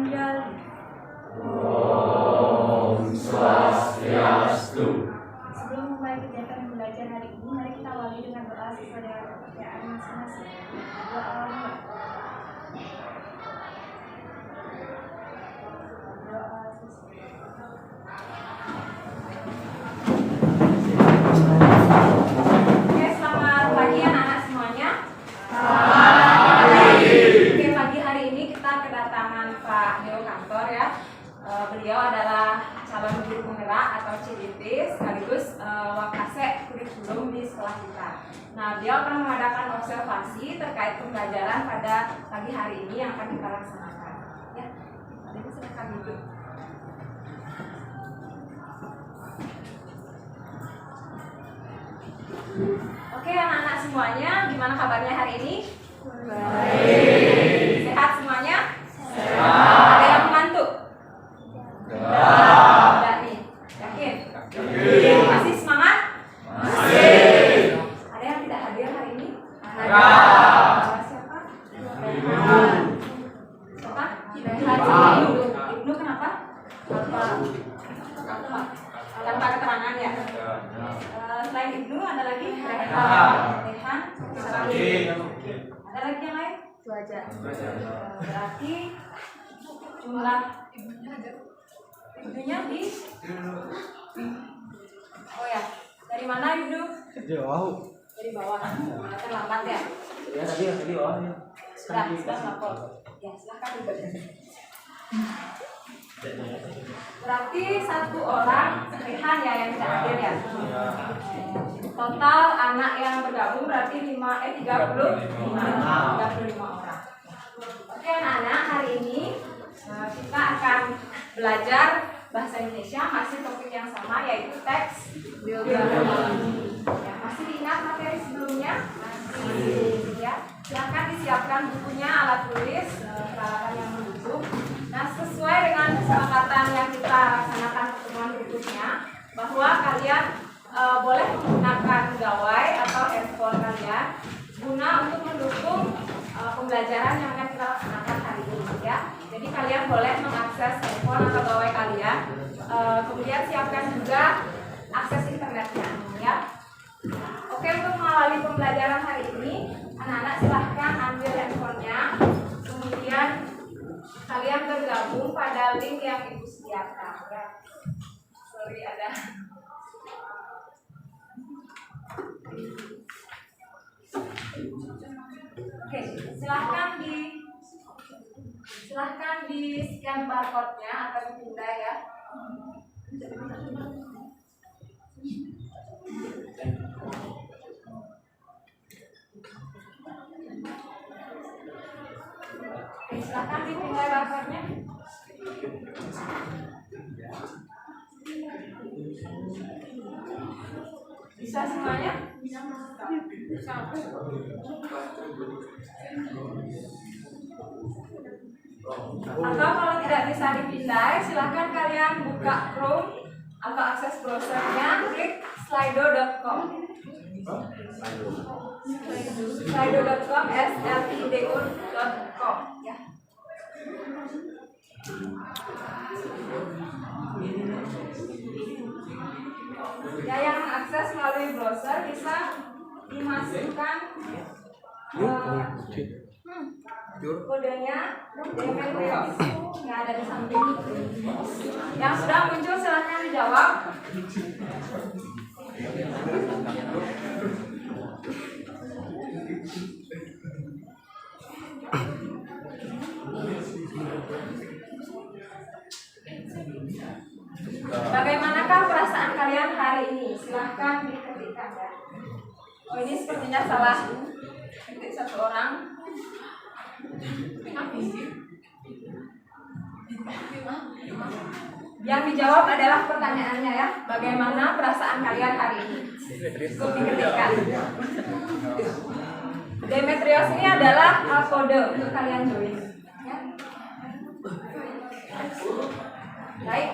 meninggal. Om Swastiastu. Sebelum memulai kegiatan belajar hari ini, mari kita awali dengan doa sesuai dengan kepercayaan masing-masing. Doa Oke, selamat pagi anak-anak semuanya. Oke, pagi hari ini kita kedatangan Pak Deo Kantor ya. Beliau adalah calon guru penggerak atau CDP sekaligus wakase kurikulum di sekolah kita. Nah, beliau akan mengadakan observasi terkait pembelajaran pada pagi hari ini yang akan kita laksanakan. Ya, jadi silakan duduk. Oke, anak-anak semuanya, gimana kabarnya hari ini? Baik. Sehat semuanya? Sehat. Ada yang mengantuk? Tidak nih. Yakin? Yakin. Masih semangat? Masih. Ada yang tidak hadir hari ini? Ada. Siapa? Rehan. Siapa? Rehan. Ibnu kenapa? Tanpa keterangan ya? Selain Ibnu ada lagi? Rehan. Ada lagi yang lain? Itu aja. Berarti jumlah Ibnunya di oh ya, dari mana Ibnu? Dari bawah. Terlambat ya? Ya tadi bawahnya. Sudah lapor. Ya, silakan duduk. Berarti satu orang Rehan ya yang tidak hadir ya. Total anak yang bergabung berarti 35 orang. Oke anak-anak, hari ini kita akan belajar bahasa Indonesia, masih topik yang sama yaitu teks biografi. Ya, masih diingat materi sebelumnya? Masih ya. Silakan disiapkan bukunya, alat tulis, peralatan yang mendukung. Nah, sesuai dengan kesepakatan yang kita laksanakan pertemuan berikutnya, bahwa kalian boleh menggunakan gawai atau handphone kalian guna untuk mendukung pembelajaran yang akan kita laksanakan hari ini ya. Jadi kalian boleh mengakses handphone atau gawai kalian, kemudian siapkan juga akses internetnya ya. Oke, untuk mengawali pembelajaran hari ini, anak-anak silahkan ambil handphonenya, kemudian kalian bergabung pada link yang ibu sediakan ya. Sorry ada. Oke, silahkan di scan barcode-nya atau dipindah ya. Oke, silahkan dipindah barcode-nya. Bisa semuanya? Atau kalau tidak bisa dipindai, silahkan kalian buka Chrome atau akses browsernya, klik slido.com. Slido.com slido.com ya. Ya, yang akses melalui browser bisa dimasukkan kodenya Demetrius yang ada di samping. Yang sudah muncul silahkan dijawab. Bagaimanakah perasaan kalian hari ini? Silahkan diketikkan ya. Oh, ini sepertinya salah ketik satu orang. Yang dijawab adalah pertanyaannya ya. Bagaimana perasaan kalian hari ini? Cukup diketikkan. Demetrius ini adalah kode untuk kalian join. Ya. Baik.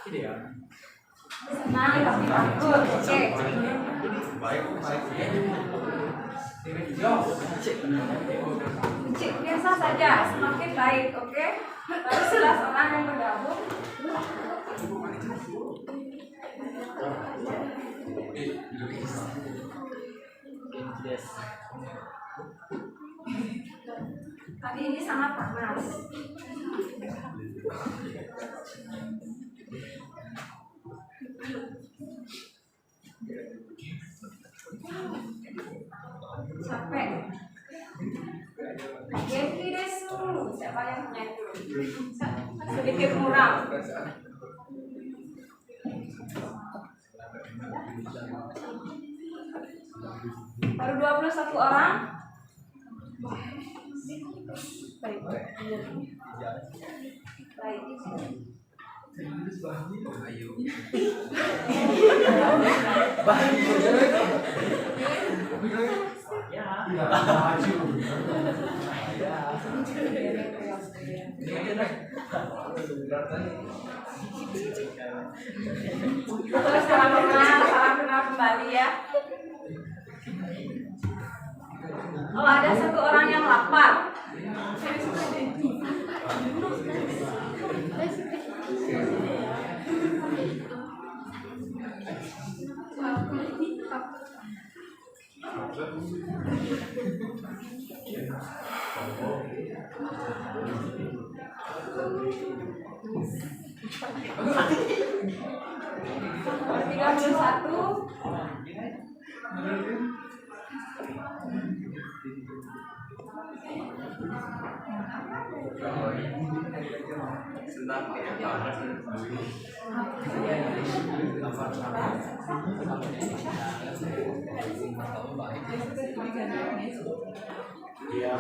Ya. Senang tapi takut. Oke. biasa saja, semakin baik, oke? Baru 11 orang yang bergabung. Tapi ini sangat panas. Capek. Genki desu. Siapa yang punya itu? Sedikit muram. Baru 21 orang. Baik. Baik. Terus salam kenal kembali ya. Oh, ada satu orang yang lapar.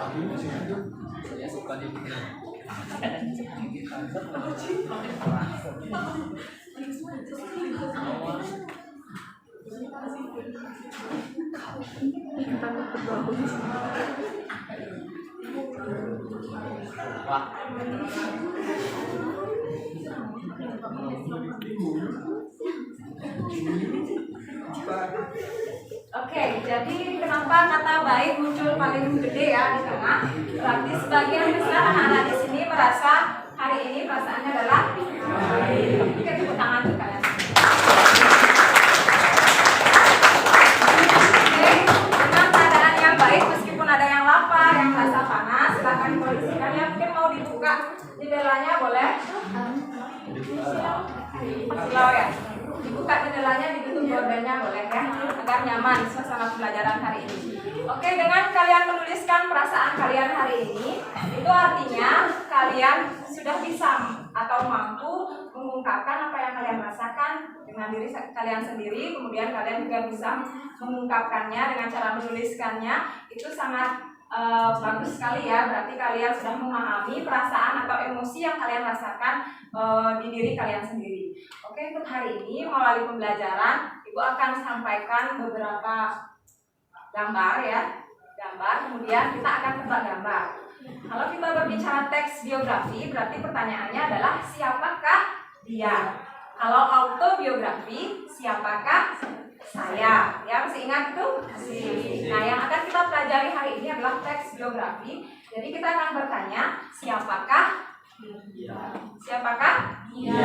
Nomor 31. Saya suka dibikin. Oke, jadi kenapa kata baik muncul paling gede ya di tengah? Berarti sebagian besar anak-anak di sini merasa hari ini perasaannya adalah baik. Oke, tepuk tangan untuk kalian. Oke, dengan keadaan yang baik meskipun ada yang lapar, yang merasa panas, silahkan dikondisikan ya. Mungkin mau dibuka jendelanya boleh? Silau ya. Dibuka jendelanya, ditutup gordennya boleh ya, agar nyaman suasana pembelajaran hari ini. Oke, dengan kalian menuliskan perasaan kalian hari ini, itu artinya kalian sudah bisa atau mampu mengungkapkan apa yang kalian rasakan dengan diri kalian sendiri. Kemudian kalian juga bisa mengungkapkannya dengan cara menuliskannya. Itu sangat bagus sekali ya, berarti kalian sudah memahami perasaan atau emosi yang kalian rasakan di diri kalian sendiri. Oke, untuk hari ini melalui pembelajaran Ibu akan sampaikan beberapa gambar ya, kemudian kita akan tebak gambar. Kalau kita berbicara teks biografi, berarti pertanyaannya adalah siapakah dia? Kalau autobiografi, siapakah saya? Ya, masih ingat itu? Nah, yang akan kita pelajari hari ini adalah teks biografi. Jadi kita akan bertanya, siapakah? Siapakah? Dia.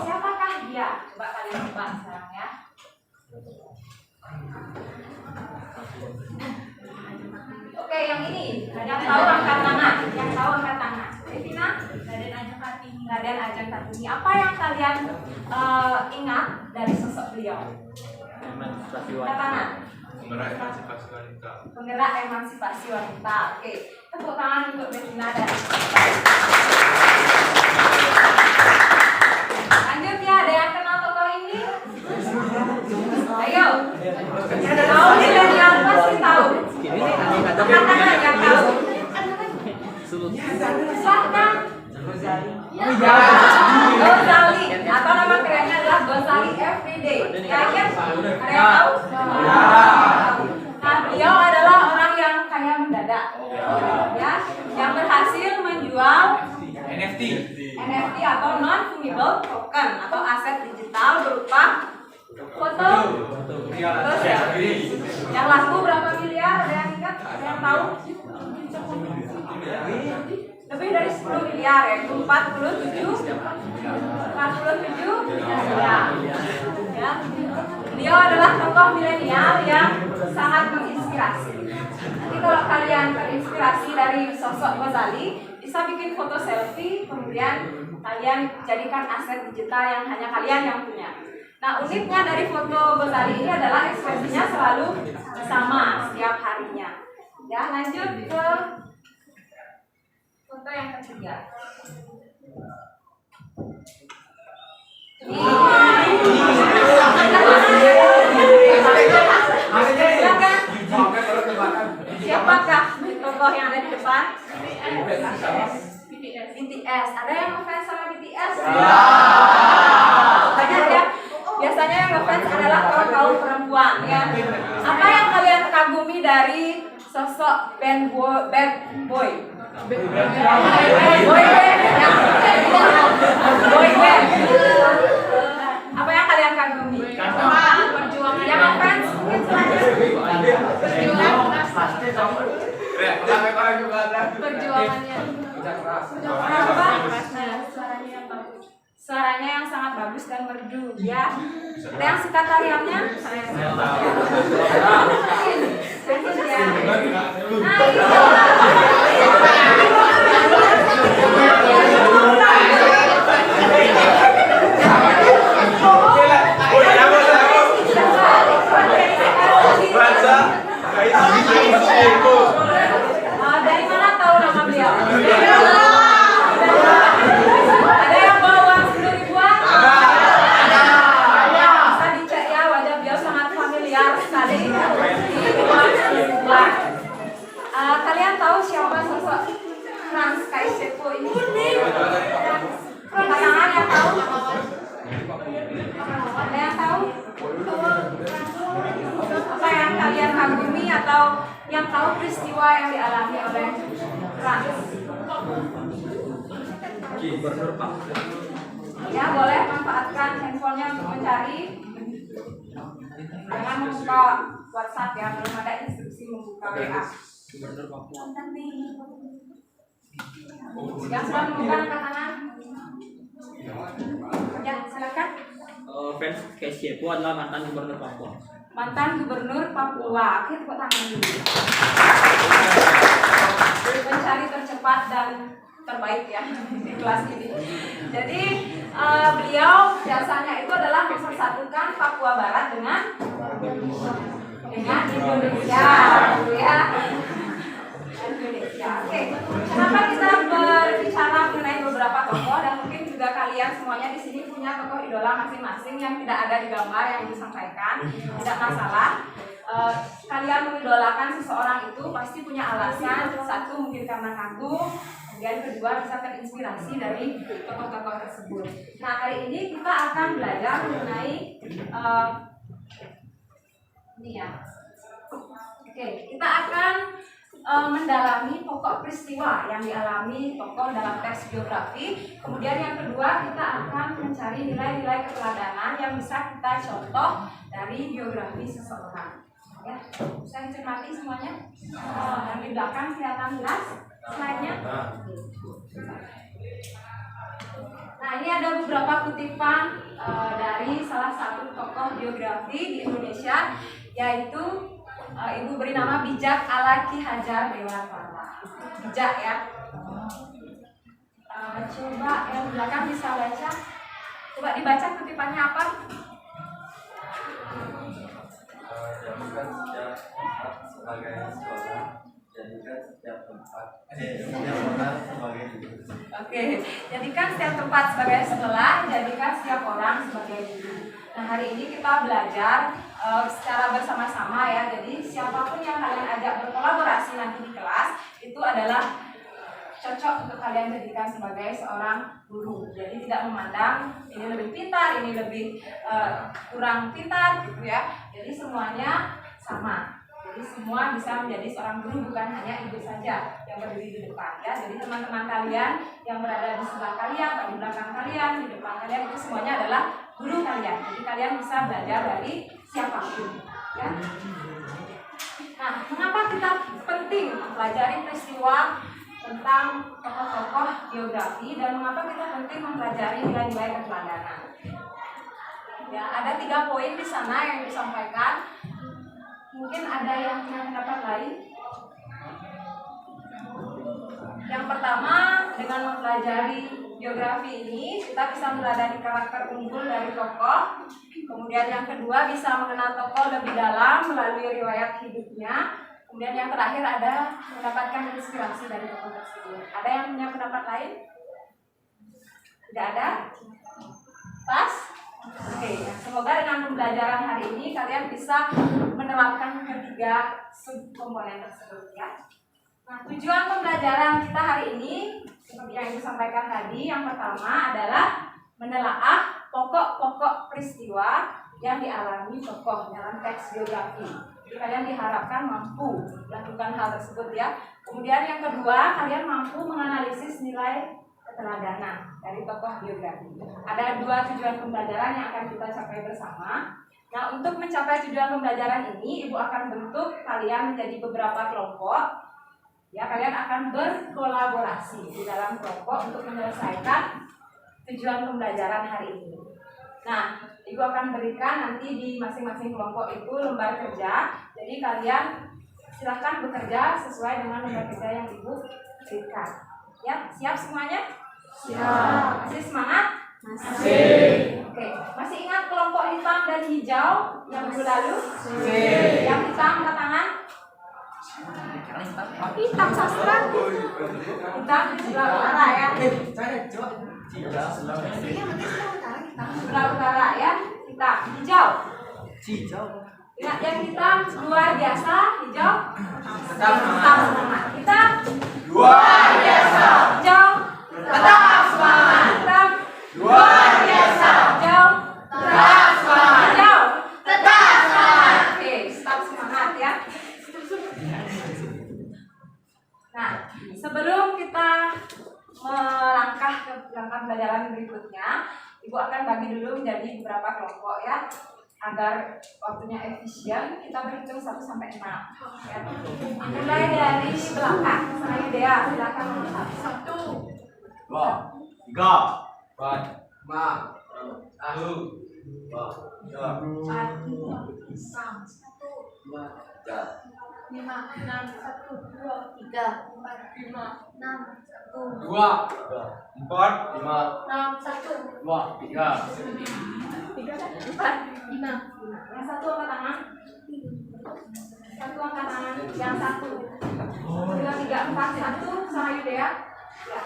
Siapakah dia? Coba kalian tebak sekarang ya. Oke, yang ini. Yang tahu angkat tangan. Yang tahu angkat tangan. Evina? Raden Ajeng Kartini. Apa yang kalian ingat dari sosok beliau? Angkat tangan. Penggerak emansipasi wanita. Penggerak emansipasi wanita. Oke, tepuk tangan untuk Evina dan lanjut ya, ada yang kenal tokoh ini? Ayo. Tahu milenial pasti tahu. Angkat tangan yang tahu. Silahkan. Gozali atau nama kerennya adalah Gozali Everyday. Yakin? Ada yang tahu? Nah, beliau adalah orang yang kaya mendadak, ya, yang berhasil menjual NFT atau non-fungible token atau aset digital berupa foto. Terus ya, yang laku berapa miliar? Ada yang ingat? Ada yang tahu? Lebih dari 10 miliar, yaitu 47 miliar. Ya. Beliau adalah tokoh milenial yang sangat menginspirasi. Nanti kalau kalian terinspirasi dari sosok Ghazali, bisa bikin foto selfie, kemudian kalian jadikan aset digital yang hanya kalian yang punya. Nah, uniknya dari foto Ghazali ini adalah ekspresinya selalu sama setiap harinya. Ya, lanjut ke foto yang ketiga. Siapakah tokoh yang ada di depan? BTS. Ada yang ngefans sama BTS? Banyak ya. Biasanya yang ngefans adalah kaum perempuan ya. Apa yang kalian kagumi dari sosok band boy? Boy band. Apa yang kalian kagumi? Perjuangan. Yang ngefans mungkin Perjuangannya. Suaranya yang sangat bagus dan merdu ya. Ada yang suka tariannya? Dari mana tahu nama beliau? Ada yang bawa uang 10.000-an? Bisa dicek ya, wajah beliau sangat familiar sekali. Uang 10.000-an. Kalian tahu siapa sosok Franz Kaisepo ini? Pasangan yang tahu? Ada yang tahu? Apa yang kalian kagumi atau yang tahu peristiwa yang dialami oleh Franz? Gubernur Papua. Ya, boleh manfaatkan handphonenya untuk mencari. Jangan membuka WhatsApp ya, belum ada instruksi membuka WA. Gubernur Papua. Yang sudah membuka angkat tangan. Ya, silakan. Fans Kaisepo adalah mantan gubernur Papua. Mantan gubernur Papua. Oke, tepuk tangan dulu. Mencari tercepat dan terbaik ya di kelas ini. Jadi beliau biasanya itu adalah mempersatukan Papua Barat dengan Indonesia, ya. Indonesia. Oke. Kenapa kita berbicara mengenai beberapa tokoh dan mungkin juga kalian semuanya di sini punya tokoh idola masing-masing yang tidak ada di gambar yang disampaikan, tidak masalah. Kalian mengidolakan seseorang itu pasti punya alasan. Satu mungkin karena kagum, kemudian kedua bisa terinspirasi dari tokoh-tokoh tersebut. Nah, hari ini kita akan belajar mengenai ini ya. Oke, kita akan mendalami pokok peristiwa yang dialami tokoh dalam teks biografi. Kemudian yang kedua kita akan mencari nilai-nilai keteladanan yang bisa kita contoh dari biografi seseorang. Ya, bisa dicermati semuanya. Yang di belakang kelihatan jelas slide-nya. Nah, ini ada beberapa kutipan dari salah satu tokoh biografi di Indonesia, yaitu Ibu beri nama Bijak ala Ki Hajar Dewantara. Bijak ya. Coba yang di belakang bisa baca. Coba dibaca kutipannya apa? Jadikan setiap tempat sebagai sekolah. Jadikan setiap tempat sebagai guru. Oke, jadikan setiap tempat sebagai sekolah, jadikan setiap orang sebagai guru. Nah, hari ini kita belajar secara bersama-sama ya. Jadi siapapun yang kalian ajak berkolaborasi nanti di kelas itu adalah cocok untuk kalian jadikan sebagai seorang guru. Jadi tidak memandang ini lebih pintar, ini lebih kurang pintar gitu ya. Jadi semuanya sama. Jadi semua bisa menjadi seorang guru, bukan hanya ibu saja yang berdiri di depan ya. Jadi teman-teman kalian yang berada di sebelah kalian, di belakang kalian, di depan kalian itu semuanya adalah guru kalian. Jadi kalian bisa belajar dari siapapun ya. Nah, mengapa kita penting mempelajari peristiwa tentang tokoh-tokoh geografi dan mengapa kita penting mempelajari nilai-nilai keteladanan. Ya, ada 3 poin di sana yang disampaikan. Mungkin ada yang punya pendapat lain. Yang pertama, dengan mempelajari geografi ini kita bisa meneladani karakter unggul dari tokoh. Kemudian yang kedua, bisa mengenal tokoh lebih dalam melalui riwayat hidupnya. Kemudian yang terakhir ada mendapatkan inspirasi dari tokoh tersebut. Ada yang punya pendapat lain? Tidak ada? Pas? Oke, semoga dengan pembelajaran hari ini kalian bisa menerapkan ketiga subkomponen tersebut ya. Nah, tujuan pembelajaran kita hari ini seperti yang disampaikan tadi, yang pertama adalah menelaah pokok-pokok peristiwa yang dialami tokoh dalam teks geografi. Jadi kalian diharapkan mampu melakukan hal tersebut ya. Kemudian yang kedua, kalian mampu menganalisis nilai keteladanan dari tokoh geografi. Ada 2 tujuan pembelajaran yang akan kita capai bersama. Nah, untuk mencapai tujuan pembelajaran ini, Ibu akan bentuk kalian menjadi beberapa kelompok. Ya, kalian akan berkolaborasi di dalam kelompok untuk menyelesaikan tujuan pembelajaran hari ini. Nah, Ibu akan berikan nanti di masing-masing kelompok itu lembar kerja. Jadi kalian silahkan bekerja sesuai dengan lembar kerja yang Ibu berikan. Ya, siap semuanya? Siap. Masih semangat? Masih. Oke, masih ingat kelompok hitam dan hijau yang minggu lalu? Masih. Yang hitam angkat tangan? Hitam sastra. Hitam di sebelah utara ya. Sebelah utara ya. Hitam, hijau. Ingat yang hitam luar biasa, hijau. Tetap semangat. Hitam luar biasa. Hijau tetap semangat. Hitam luar biasa. Hijau tetap semangat. Hijau tetap semangat. Oke, tetap semangat ya. Nah, sebelum kita melangkah ke langkah pembelajaran berikutnya, Ibu akan bagi dulu menjadi beberapa kelompok ya, agar waktunya efisien. Kita berhitung 1 sampai 6 ya. Mulai dari belakang. Saya Dea, silakan. 1, 2, 3, 4, 5, 6, 5, 6, 1, 2, 3, 4, 5, 6, 1, 2, 4, 5, 6, 1, 2, 3, 4, 5. Yang satu angkat tangan. Satu angkat tangan. Yang satu. 2, 3, 4, 1 sama Yudea. Ya.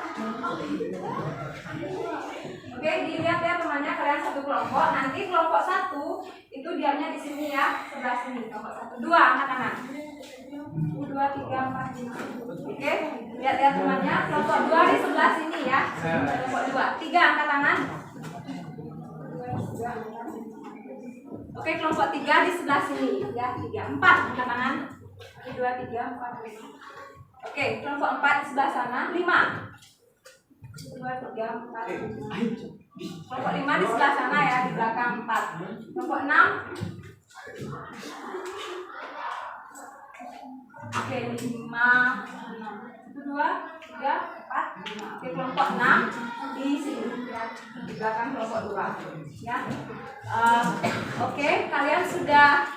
Oke, dilihat ya temannya, kalian satu kelompok. Nanti kelompok 1 itu diamnya di sini ya, sebelah sini. Kelompok 1. 2 angkat tangan. 2, 3, 4, 5. Oke, lihat ya temannya. Kelompok 2 di sebelah sini ya. Kelompok 2. 3 angkat tangan. Oke, kelompok 3 di sebelah sini ya. 3, 4 angkat tangan. 2, 3, 4, 5. Oke, kelompok 4 di sebelah sana. 5. 2, 3, 4, 5. Kelompok 5 di sebelah sana ya, di belakang 4. Kelompok 6. Oke, 5, 1, 2, 3, 4, 5. Oke, kelompok 6 di sini ya, di belakang kelompok 2 ya. Oke, kalian sudah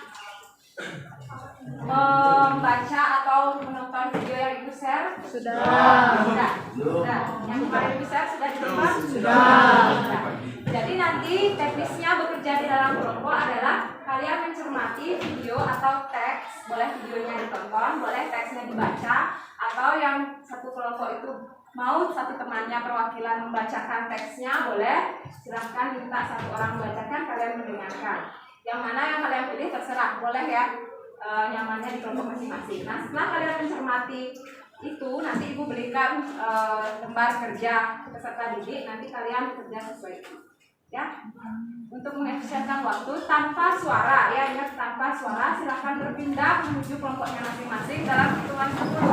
membaca atau menonton video yang Ibu share? Sudah. Yang kemarin Ibu share sudah diterima? Sudah. Jadi nanti teknisnya bekerja di dalam kelompok adalah kalian mencermati video atau teks, boleh videonya ditonton, boleh teksnya dibaca, atau yang satu kelompok itu mau satu temannya perwakilan membacakan teksnya, boleh. Silahkan minta satu orang membacakan, kalian mendengarkan. Yang mana yang kalian pilih terserah, boleh ya. Nyamannya di kelompok masing-masing. Nah, setelah kalian mencermati itu, nanti Ibu berikan lembar kerja peserta didik, nanti kalian bekerja sesuai itu ya. Untuk mengefisienkan waktu tanpa suara ya, ingat tanpa suara, silahkan berpindah menuju kelompoknya masing-masing dalam hitungan 1, 2,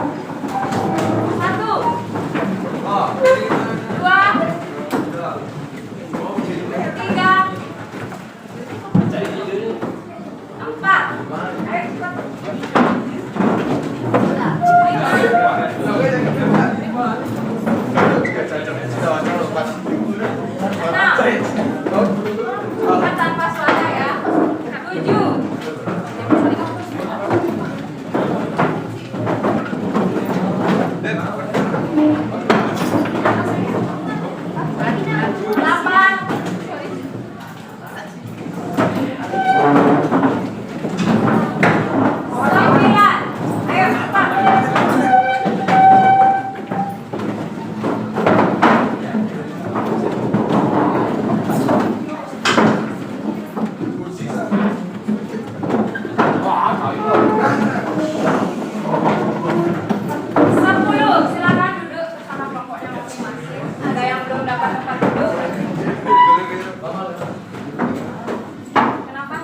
3, 4. tempat duduk. Kenapa?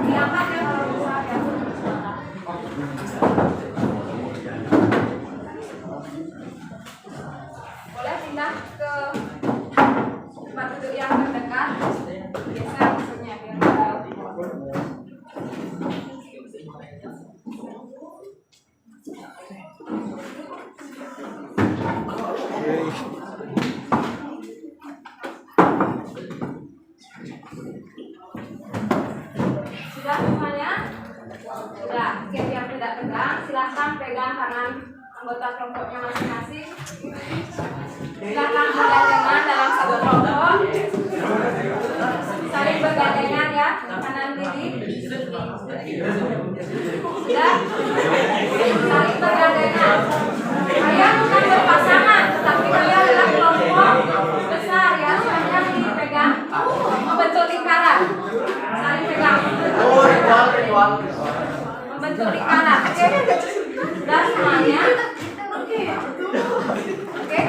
Diangkat ya kalau bisa ya. Boleh pindah ke tempat duduk yang terdekat. Geser maksudnya biar nggak sudah semuanya? Sudah. Oke, yang tidak pegang, silahkan pegang tangan anggota kelompoknya masing-masing. Silahkan bergandengan dalam satu kelompok. Saling bergandengan ya, kanan kiri. Sudah? Saling bergandengan. Kalian bukan berpasangan, tetapi kalian adalah kelompok besar ya. Silahkan dipegang, membentuk lingkaran. Saling pegang. Membentuk lingkaran. Oke, sudah semuanya. Oke,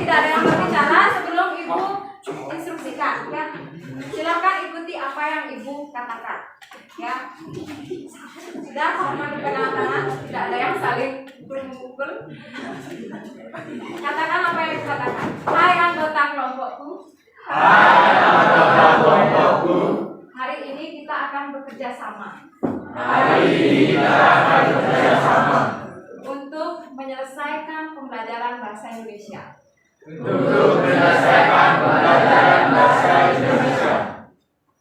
tidak ada yang berbicara sebelum ibu instruksikan ya. Silakan ikuti apa yang ibu katakan ya. Sudah, sama dipegang tangan, tidak ada yang saling pukul. Katakan apa yang ibu katakan. Hai anggota kelompokku. Hari ini kita akan bekerja sama. Untuk menyelesaikan pembelajaran bahasa Indonesia.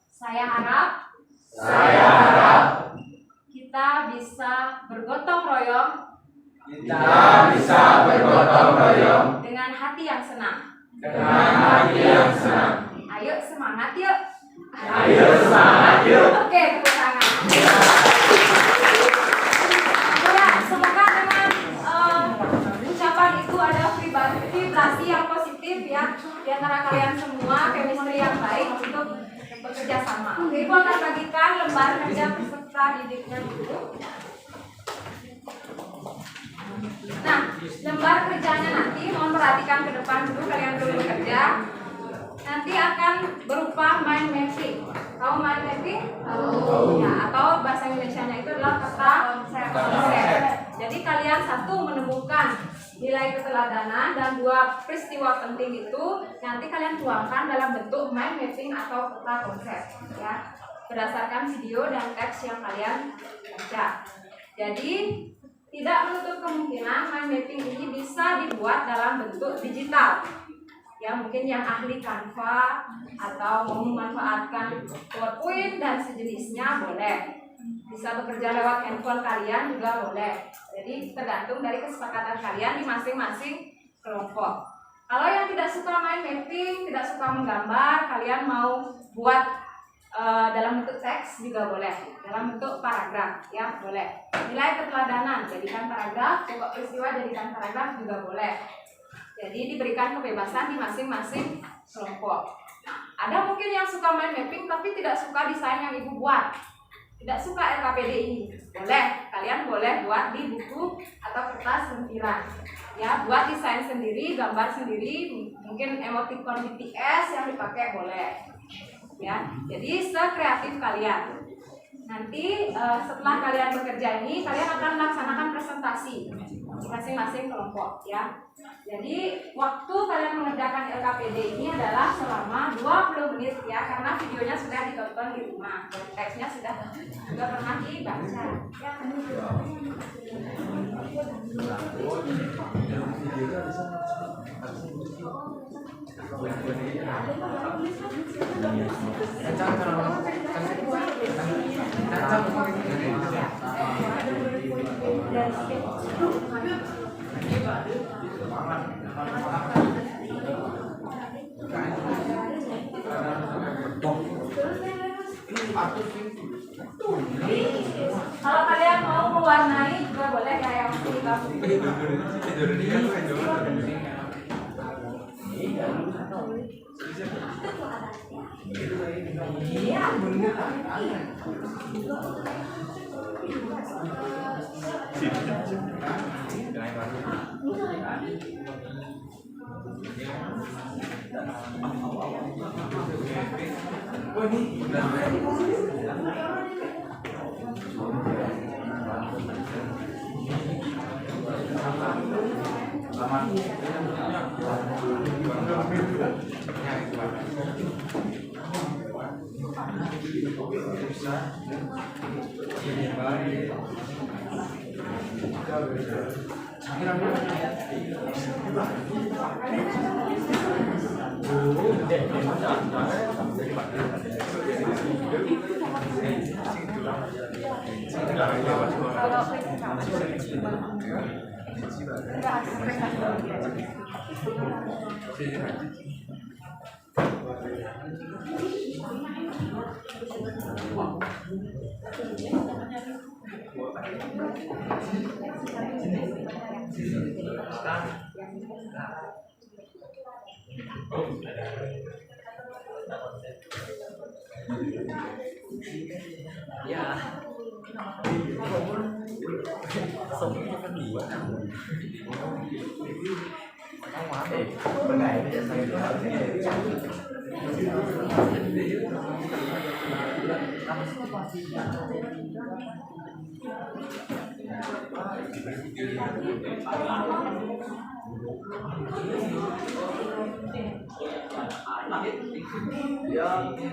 Saya harap kita bisa bergotong royong dengan hati yang senang. Ayo semangat yuk. Oke, tepuk tangan. Ya, semoga dengan ucapan itu ada vibrasi yang positif ya di antara kalian semua, chemistry yang baik untuk bekerja sama. Oke, ibu akan bagikan lembar kerja peserta didiknya dulu. Nah, lembar kerjanya nanti mohon perhatikan ke depan dulu, kalian dulu bekerja. Nanti akan berupa mind mapping. Tahu mind mapping? Ya, atau bahasa Indonesianya itu adalah peta konsep. Jadi kalian satu menemukan nilai keteladanan dan dua peristiwa penting itu nanti kalian tuangkan dalam bentuk mind mapping atau peta konsep ya, berdasarkan video dan teks yang kalian baca. Jadi tidak menutup kemungkinan mind mapping ini bisa dibuat dalam bentuk digital. Ya, mungkin yang ahli Canva atau mau memanfaatkan PowerPoint dan sejenisnya boleh. Bisa bekerja lewat handphone kalian juga boleh. Jadi tergantung dari kesepakatan kalian di masing-masing kelompok. Kalau yang tidak suka mind mapping, tidak suka menggambar, kalian mau buat dalam bentuk teks juga boleh, dalam bentuk paragraf ya boleh. Nilai keteladanan jadikan paragraf, pokok peristiwa jadikan paragraf juga boleh. Jadi diberikan kebebasan di masing-masing kelompok. Nah, ada mungkin yang suka mind mapping tapi tidak suka desain yang ibu buat, tidak suka LKPD ini. Boleh, kalian boleh buat di buku atau kertas lempiran. Ya, buat desain sendiri, gambar sendiri, mungkin emoticon BTS yang dipakai boleh. Ya, jadi sekreatif kalian. Nanti setelah kalian bekerja ini, kalian akan melaksanakan presentasi masing-masing kelompok ya. Jadi waktu kalian mengerjakan LKPD ini adalah selama 20 menit ya, karena videonya sudah ditonton di rumah dan teksnya sudah juga pernah dibaca ya. Kalau kalian mau mewarnai juga boleh ya, yang di bawah. Iya. Kalau prestasi enggak ada prestasi. Ya.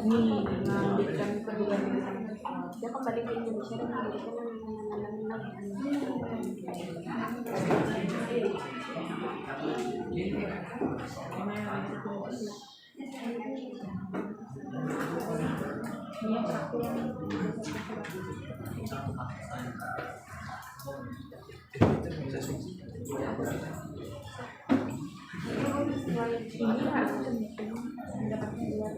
Ini mengambilkan perbedaan dia kembali ke Indonesia dan mendirikan ini harus mendapatkan gelar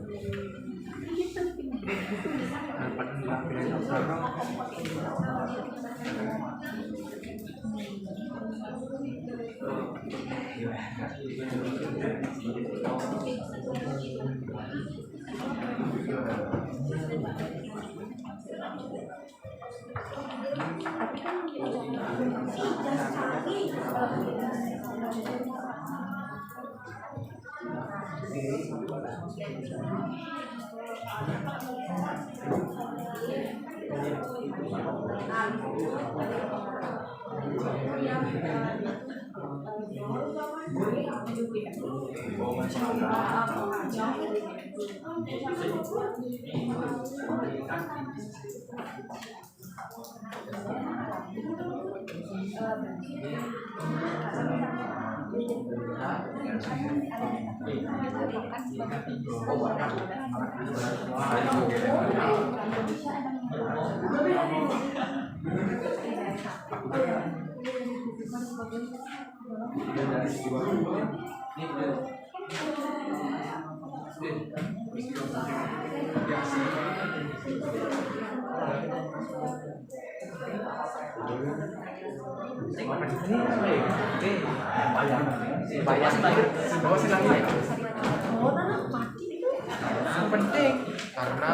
penting karena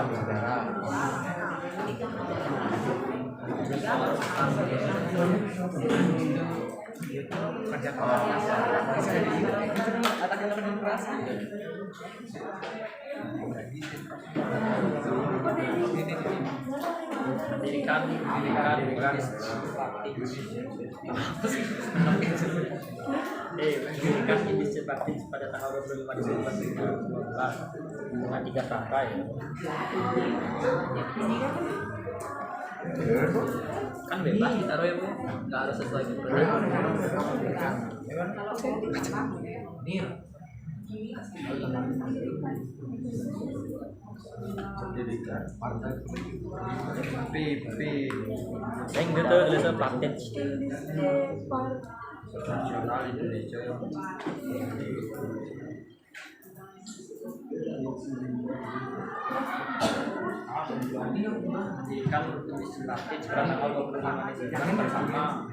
berdarah. pendidikan industri praktis pada tanggal 25 Desember 2019 dengan 3 kakak ya. Kan bebas ditaruh ya Bu, nggak harus sesuai gitu. Pendidikan partai PP Yang gitu ada praktek. nasional Indonesia Pendidikan industri praktis pada tanggal 25 Desember bersama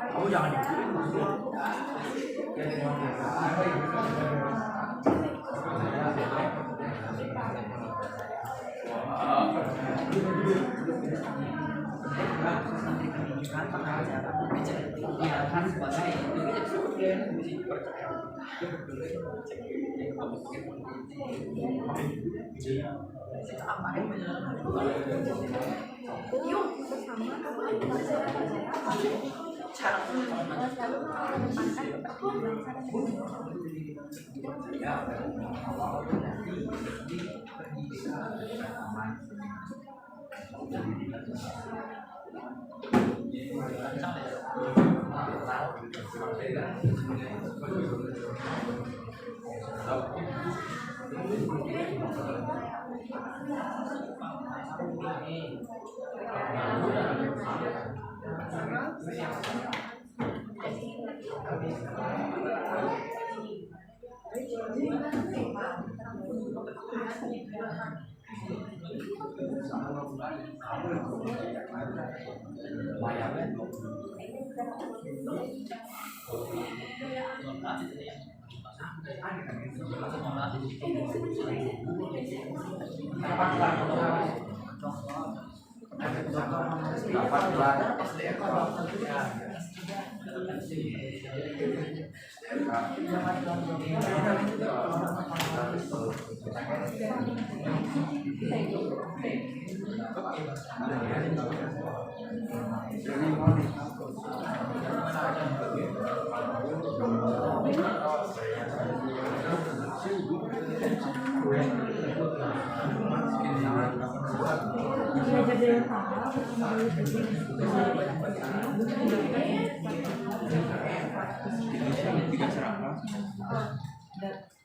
Kamu jangan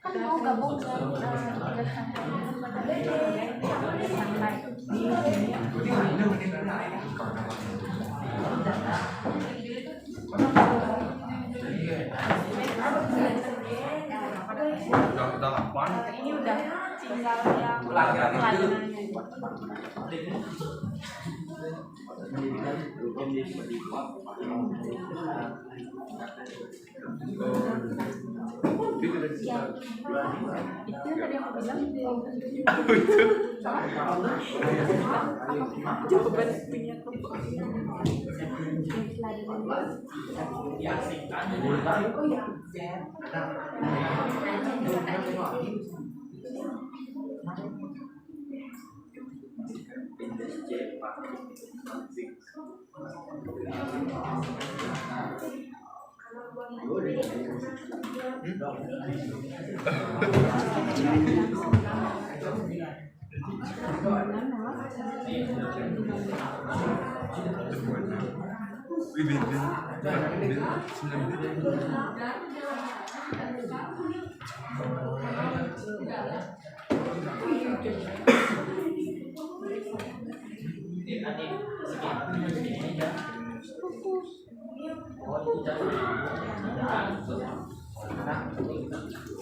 kan mau gabung ke ini udah tinggal yang lainnya. itu tadi aku bilang Jawaban punya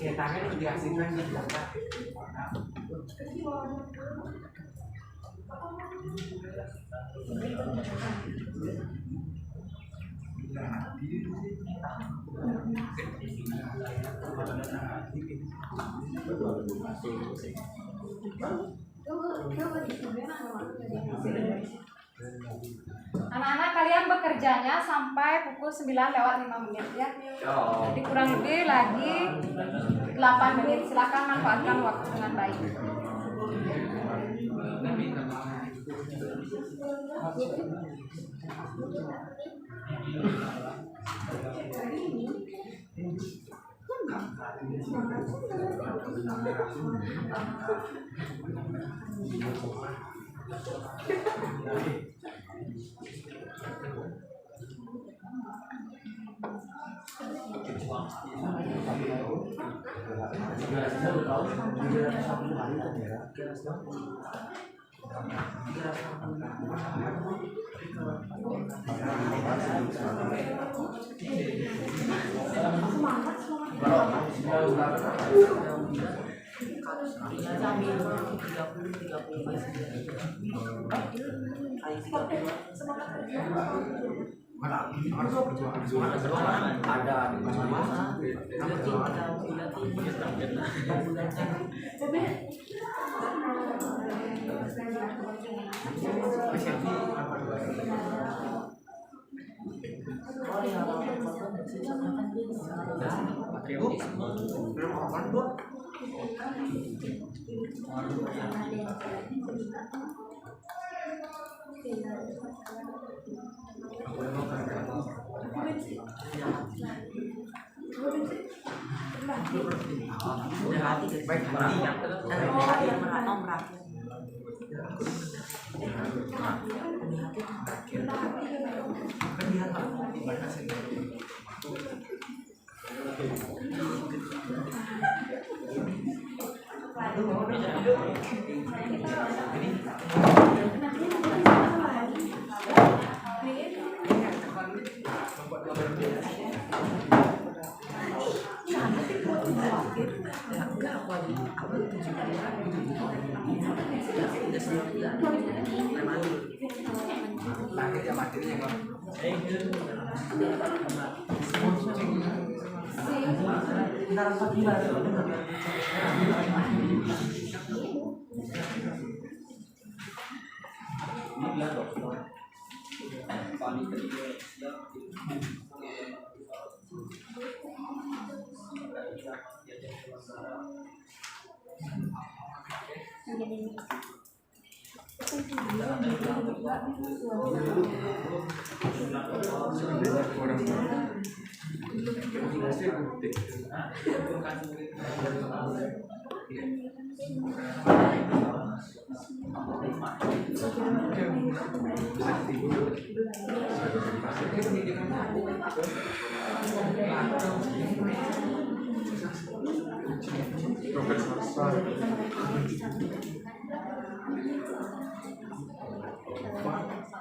Ceritanya itu diasingkan di belakang. Anak-anak kalian bekerjanya sampai pukul 9:05 ya. Jadi kurang lebih lagi 8 menit. Silakan manfaatkan waktu dengan baik.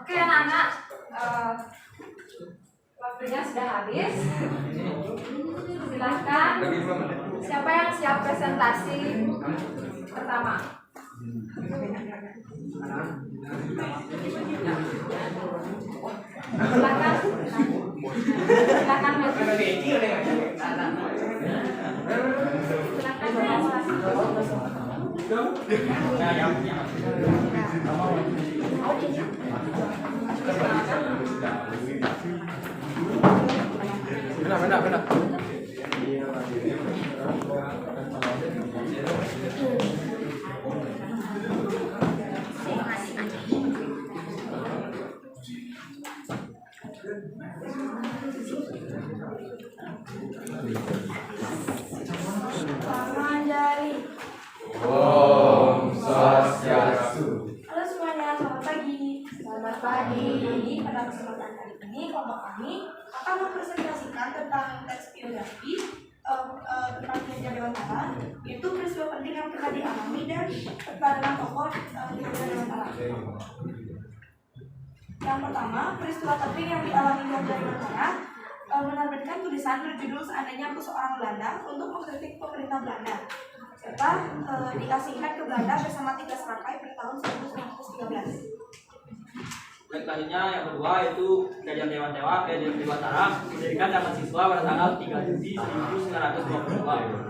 Oke anak-anak, waktunya sudah habis. Silahkan. Siapa yang siap presentasi pertama? Silakan. Silakan maju. Benar. Tangan jari. Om Swastiastu. Halo semuanya, selamat pagi. Selamat pagi. Jadi pada kesempatan kali ini kelompok kami akan mempresentasikan tentang teks biografi tentang Kiai Dewantara, yaitu peristiwa penting yang pernah dialami dan padanan tokoh Kiai Dewantara. Yang pertama, peristiwa penting yang dialami Kiai Dewantara menerbitkan tulisan berjudul Seandainya Aku Seorang Belanda untuk mengkritik pemerintah Belanda, serta diasingkan ke Belanda bersama 3 serangkai pada tahun 1913. Selanjutnya yang kedua yaitu Kajian Dewantara didirikan dapat siswa pada tanggal 3 Juli 1922.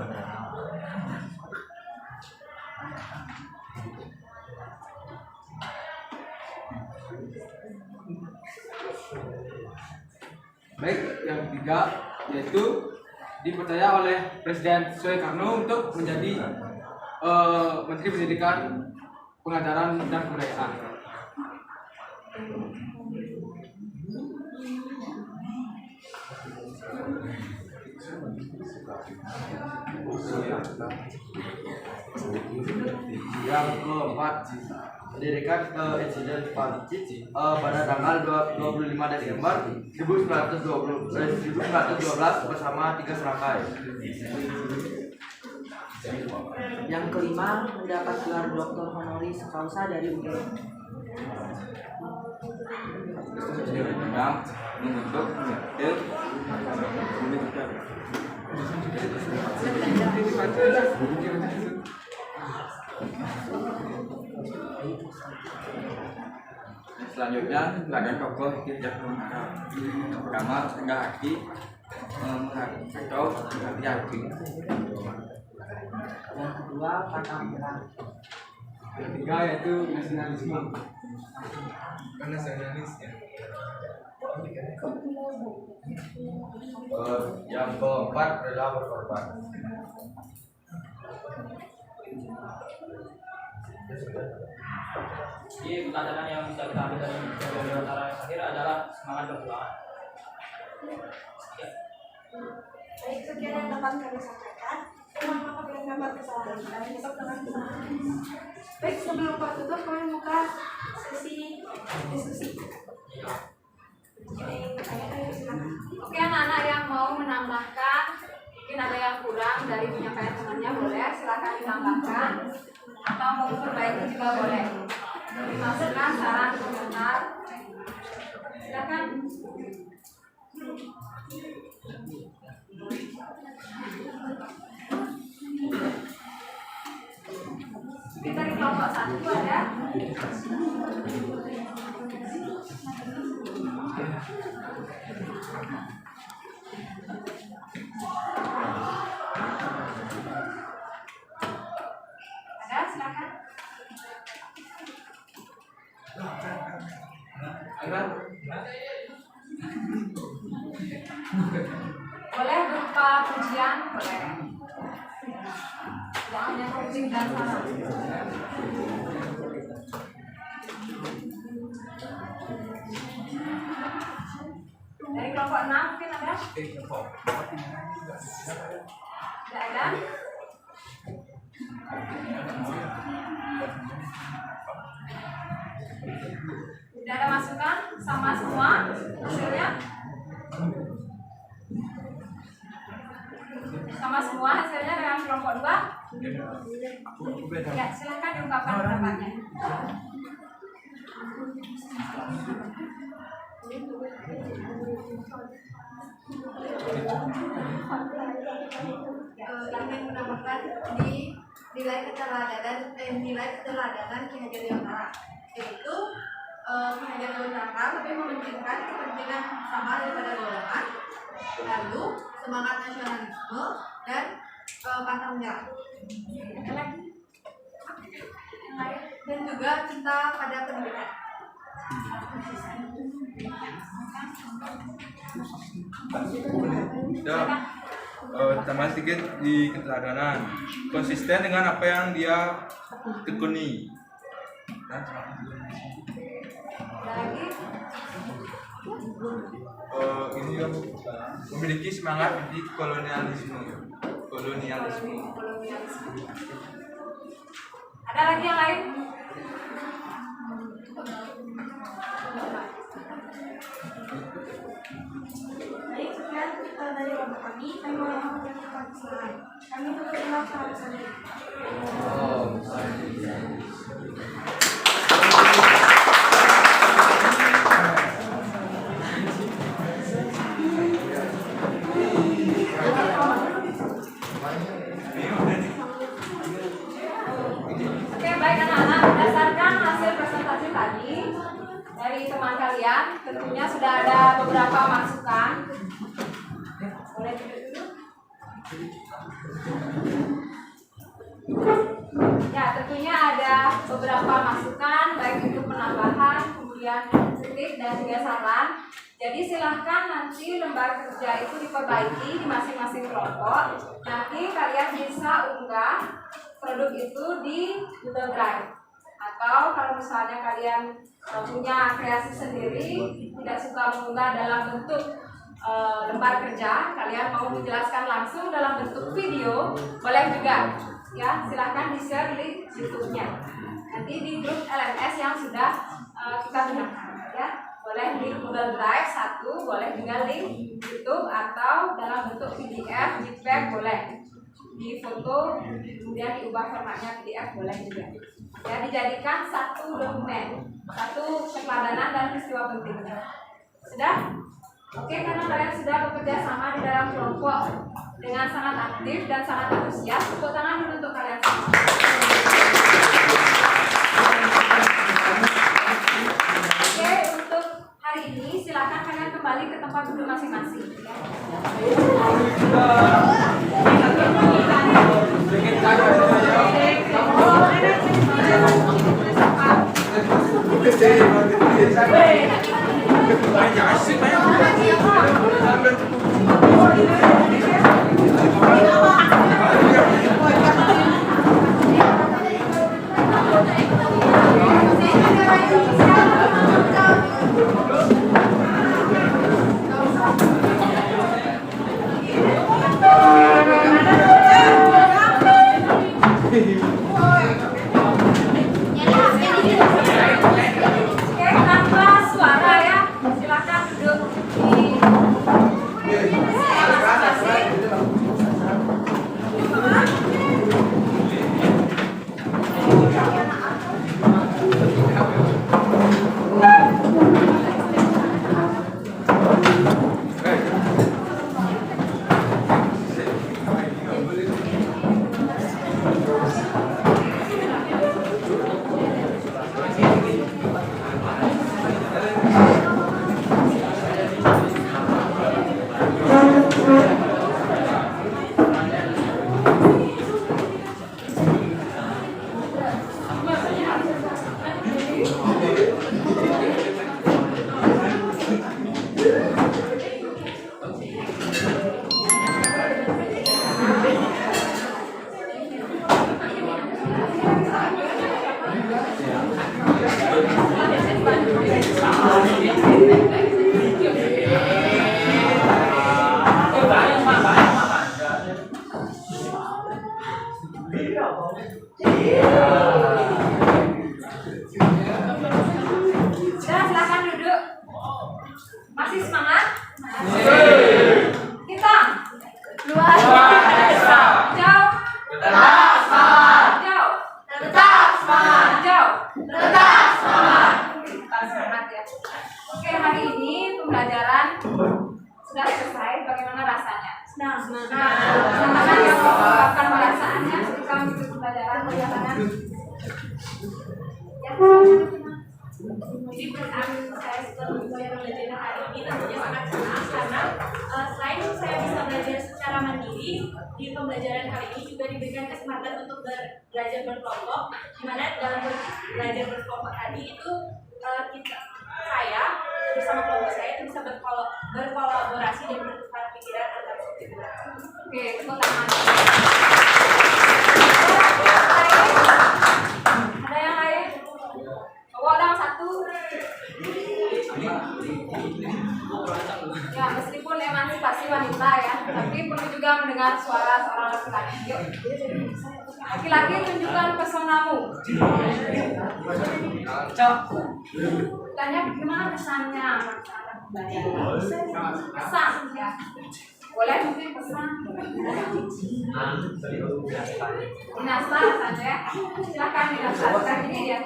Baik, yang ketiga yaitu dipercaya oleh Presiden Soekarno untuk menjadi Menteri Pendidikan, Pengajaran dan Kebudayaan. Yang keempat, mendirikan Insiden Pak Cici pada tanggal 25 Desember 1912 bersama 3 serangkai. Yang kelima, mendapat gelar doktor honoris causa dari UGM. Yang membentuk selanjutnya ada tokoh Kirja Kemenara. Yang pertama Tengah Haki atau Hati Haki. Yang kedua, Patamura. Yang ketiga yaitu nasionalisme. Yang keempat adalah berkorban. Jadi pelajaran yang bisa kita ambil dari Dewantara yang terakhir adalah semangat perjuangan. Baik, sekian yang dapat kami sampaikan. Mohon maaf apabila terdapat kesalahan dan menyebab dengan kesalahan. Baik, sebelum Pak tutup, kami buka sesi diskusi. Oke, anak-anak yang mau menambahkan, mungkin ada yang kurang dari penyampaian temannya, boleh silakan ditambahkan atau mau diperbaiki juga boleh. Dimasukkan saran komentar. Silakan. Kita dari kelompok 1 ada. Ada, silakan. Boleh berupa pujian, boleh. Tidak hanya kritik dan saran. Dari kelompok 6 mungkin ada? Tidak ada? Tidak ada masukan? Sama semua hasilnya? Sama semua hasilnya dengan kelompok 2? Ya, silahkan diungkapkan pendapatnya. Ingin menambahkan di nilai keteladanan Ki Hajar Dewantara, yaitu Ki Hajar Dewantara lebih mementingkan kepentingan sama daripada golongan, lalu semangat nasionalisme dan pantang menyerah. Ada lagi? Yang lain? Dan juga cinta pada pendidikan. Tambah sedikit di keteladanan, konsisten dengan apa yang dia tekuni. Ini yang memiliki semangat di kolonialisme. Ada lagi yang lain? Baik, sekian dari kelompok kami. Kami mohon maaf yang terdapat kesalahan. Kami tutup dengan salam. Oke, baik anak-anak, berdasarkan hasil presentasi tadi dari teman kalian, tentunya sudah ada beberapa masukan. Boleh duduk dulu? Ya, tentunya ada beberapa masukan, baik itu penambahan, kemudian kritik kritik dan juga saran. Jadi silahkan nanti lembar kerja itu diperbaiki di masing-masing kelompok. Nanti kalian bisa unggah produk itu di Google Drive. Atau kalau misalnya kalian punya kreasi sendiri, tidak suka mengunggah dalam bentuk lembar kerja, kalian mau menjelaskan langsung dalam bentuk video, boleh juga. Ya, silahkan di-share link YouTube-nya. Nanti di grup LMS yang sudah kita gunakan. Ya, boleh link Google Drive satu, boleh juga link YouTube atau dalam bentuk PDF, JPEG boleh. Di foto kemudian diubah formatnya PDF boleh juga. Ya, dijadikan satu dokumen, satu keteladanan dan peristiwa pentingnya. Sudah? Oke, karena kalian sudah bekerja sama di dalam kelompok dengan sangat aktif dan sangat antusias, tepuk tangan dulu untuk kalian semua. Oke, untuk hari ini silakan kalian kembali ke tempat duduk masing-masing. Ya. Silakan duduk. Masih semangat? Kita luar biasa. Jauh. Tetap semangat. Jauh. Tetap semangat. Jauh. Tetap semangat. Tetap semangat ya. Oke, hari ini pembelajaran sudah selesai. Bagaimana rasanya? Senang. Silakan yang mau mengungkapkan perasaannya ketika mengikuti pembelajaran perjalanan. Ya, Jadi menurut saya setelah belajar hari ini tentunya sangat senang karena selain saya bisa belajar secara mandiri, di pembelajaran hari ini juga diberikan kesempatan untuk belajar berkelompok, di mana dalam belajar berkelompok tadi itu saya bersama kelompok saya itu bisa berkolaborasi dan bertukar pikiran antar satu. Oke, tepuk tangan. Ada yang lain? Bawa dong satu. Ya, meskipun emansipasi wanita ya, tapi perlu juga mendengar suara seorang laki-laki. Yuk. Laki-laki, tunjukkan pesonamu. Tanya bagaimana kesannya? Pesan ya. Boleh mungkin pesan. Dinasar saja ya. Silakan dinasar. Sekarang ini dia.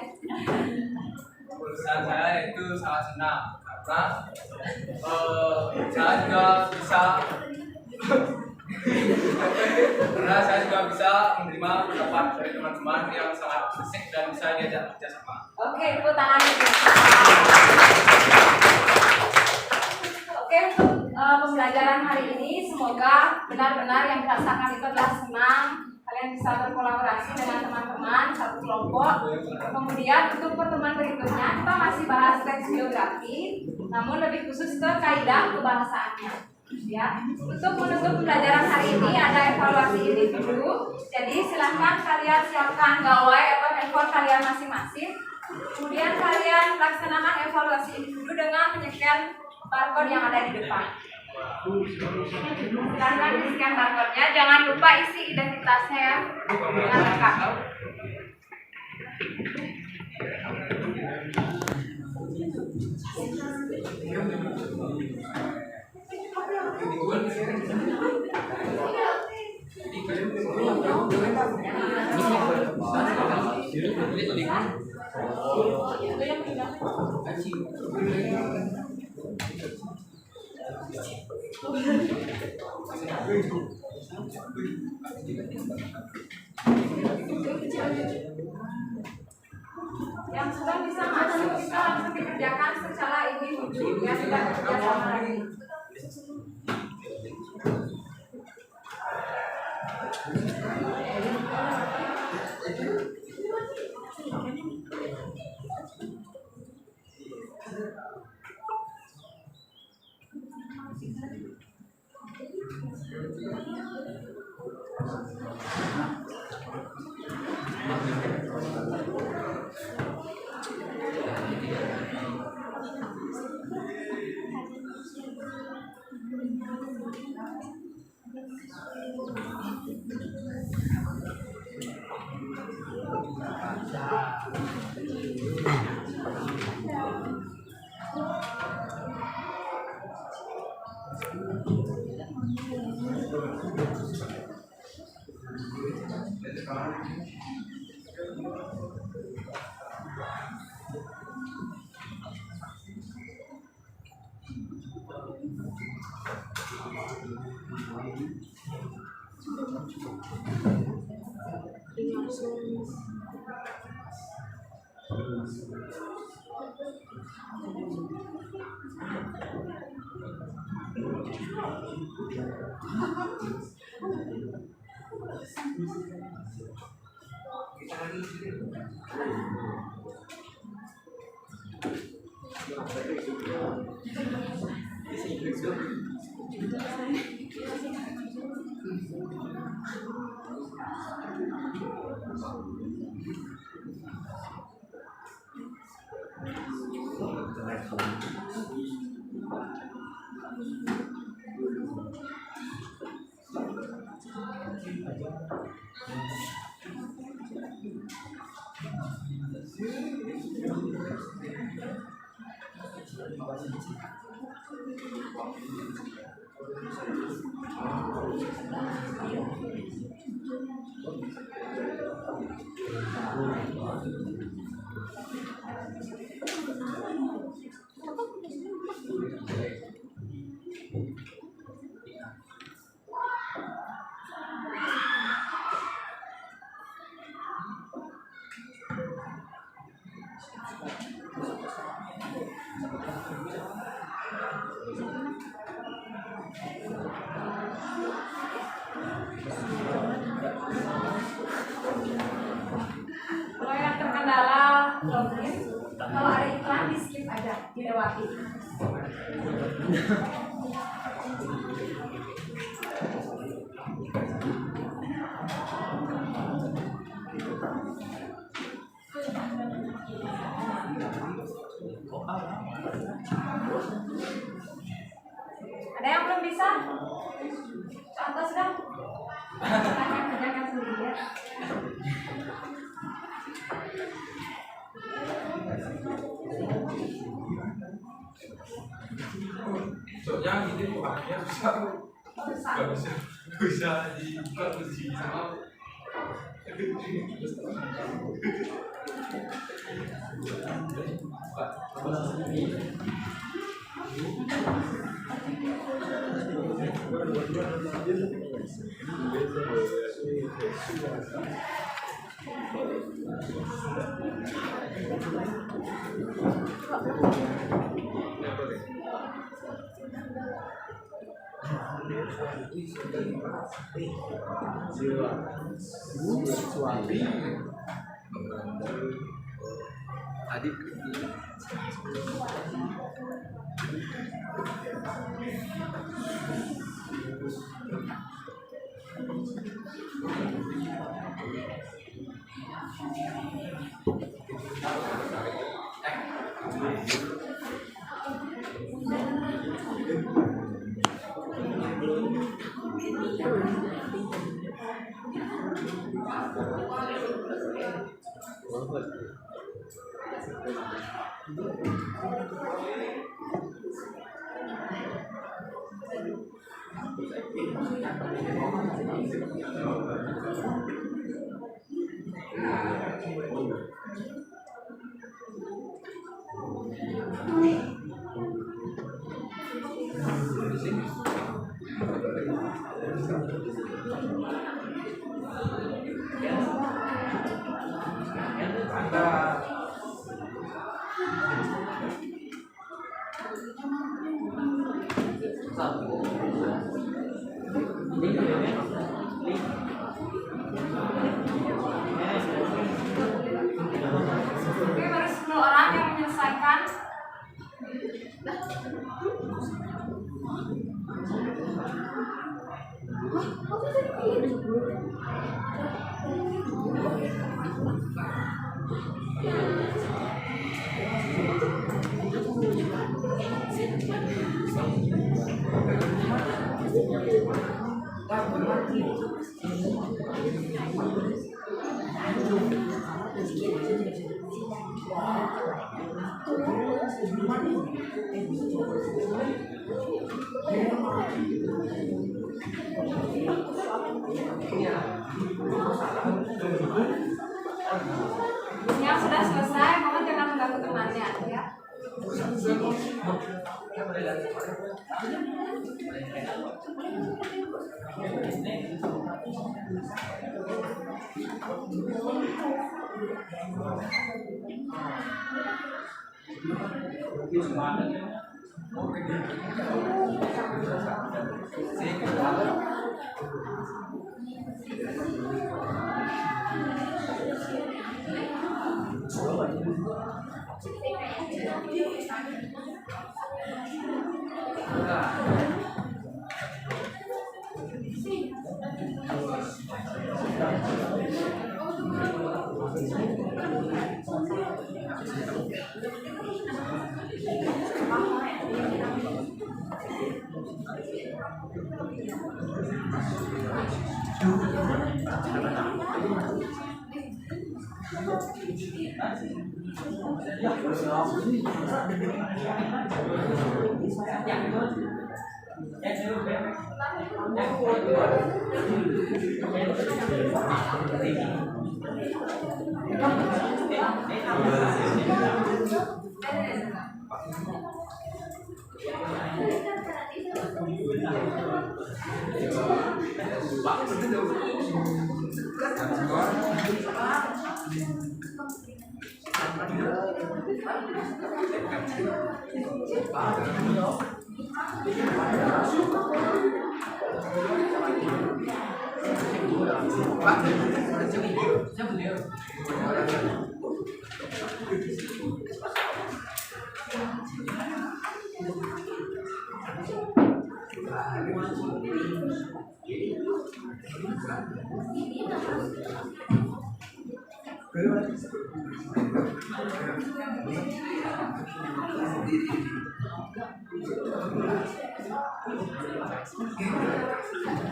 Pesan saya itu sangat senang karena saya juga bisa menerima pendapat dari teman-teman yang sangat asik dan bisa diajak kerjasama. Oke, tepuk tangan. Oke, untuk pembelajaran hari ini semoga benar-benar yang dirasakan itu adalah senang, Kalian bisa berkolaborasi dengan teman-teman satu kelompok. Kemudian untuk pertemuan berikutnya kita masih bahas teks biografi, namun lebih khusus ke kaidah kebahasaannya. Ya, untuk menutup pembelajaran hari ini ada evaluasi individu. Jadi silahkan kalian siapkan gawai atau handphone kalian masing-masing. Kemudian kalian laksanakan evaluasi individu dengan menycan barcode yang ada di depan. Silahkan di-scan barcode-nya. Jangan lupa isi identitasnya ya dengan lengkap. Yang sudah bisa masuk bisa langsung dikerjakan secara individu ya, tidak bekerja sama lagi. Kalau yang terkendala login, kalau ada iklan di skip aja, dilewati. Ada yang belum bisa? Contoh sudah? Kerjakan sendiri ya. Soalnya ini pakainya susah. Gak bisa dibuka posisi sama. Adik. Oke, baru 10 orang yang menyelesaikan. Yang sudah selesai, mohon jangan mengganggu temannya ya.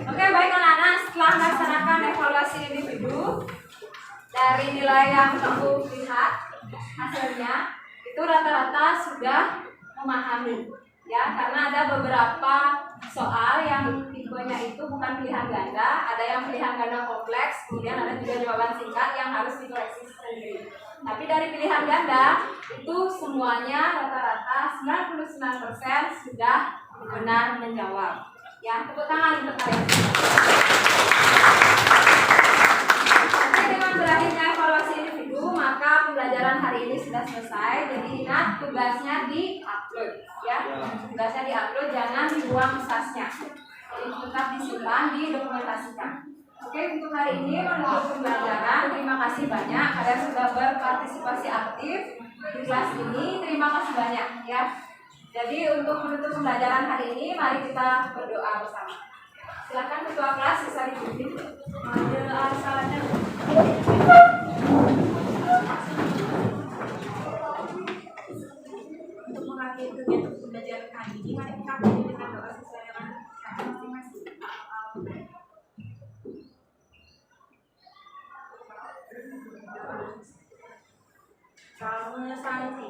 Oke, baik anak-anak, setelah melaksanakan evaluasi individu dari nilai yang kamu lihat hasilnya itu rata-rata sudah memahami ya, karena ada beberapa soal yang tipenya itu bukan pilihan ganda, ada yang pilihan ganda kompleks, kemudian ada juga jawaban singkat yang harus dikoreksi sendiri. Tapi dari pilihan ganda itu semuanya rata-rata 99% sudah benar menjawab. Ya, tepuk tangan untuk kalian. Oke, dengan berakhirnya evaluasi individu, maka pembelajaran hari ini sudah selesai. Jadi ingat tugasnya di-upload, ya. Tugasnya di-upload, jangan dibuang sasnya. tetap disimpan, didokumentasikan. Oke, untuk hari ini menutup pembelajaran. Terima kasih banyak kalian sudah berpartisipasi aktif di kelas ini. Terima kasih banyak ya. Jadi untuk menutup pembelajaran hari ini, mari kita berdoa bersama. Silakan ketua kelas bisa dipimpin. Untuk mengakhiri kegiatan pembelajaran kali ini, mari kita mulai dengan doa sesuai dengan cara masing-masing. Salam Santi.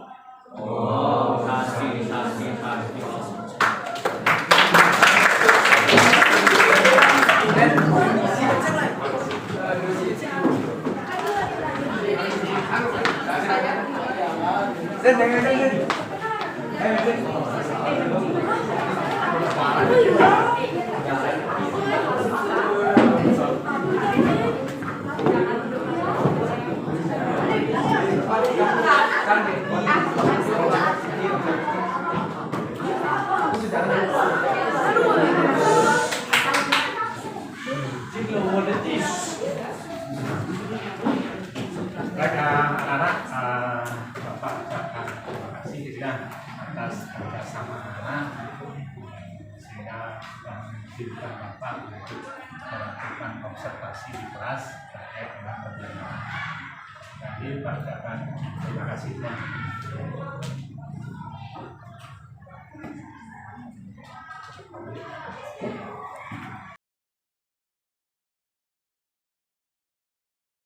Baik anak-anak, Bapak ucapkan terima kasih gitu ya atas kerjasama anak sehingga mengizinkan Bapak untuk melakukan observasi di kelas terkait dengan pembelajaran. Jadi Pak ucapkan terima kasih.